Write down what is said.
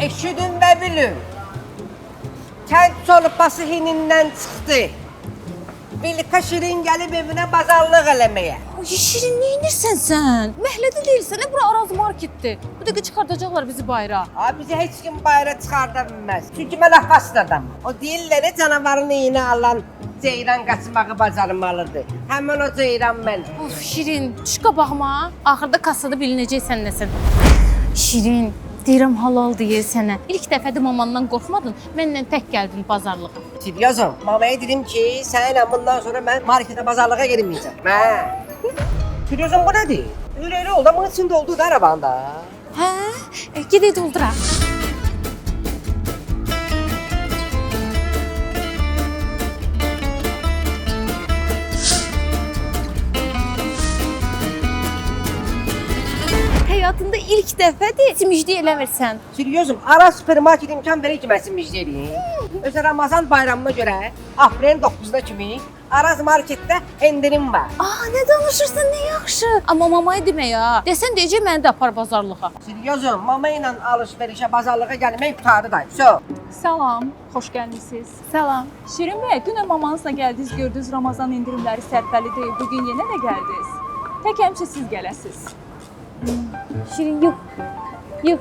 Eşidin ve bilin. Kent solupası hininden çıktı. Birlikte Şirin gelip evine pazarlık elemeye. Ay Şirin, ne inirsən sən? Məhəllədə deyilsən, bura Araz marketdir. Bu dəqiqə çıxardacaqlar bizi bayıra. Abi bizi hiç kim bayrağı çıkarda bilmez. Çünkü ben affasız adamım. O değilleri canavarını iğne alan ceyran kaçmağı bacarmalıdır. Hemen o ceyran ben. Of Şirin, düş qabağıma. Axırda kassada bilinəcəksən nəsən. Şirin, deyirəm halal deyil sənə. İlk dəfədir mamandan qorxmadın, mənlə tək gəldin bazarlığa. Tibyazım, mamaya dedim ki seninle bundan sonra ben markete pazarlığa girmeyeceğim. Tibyazım bu ne değil? Öyle oldu ama içinde olduğu da arabanda. Hə? Gedək dolduraq. Həyatında ilk dəfədir simiclik eləmirsən. Tibyazım, ara süpermarket imkan verir ki ben simicliyim. Özel Ramazan bayramına göre aprelin 9'da kimi Araz markette indirim var. Nə danışırsan, nə yaxşı. Amma mamaya demək ha. Desən deyəcək məni də apar bazarlığa. Tibyazım, mama ile alışverişe pazarlığa gelmeyi kurtardı da. So. Salam, xoş gəlmisiniz. Salam. Şirin bəy, dünən mamanızla gəldiniz, gördünüz Ramazan indirimləri sərfəli deyil. Bugün yenə də gəldiniz. Tək həmişə siz gələsiniz. Şirin, yox. Yox.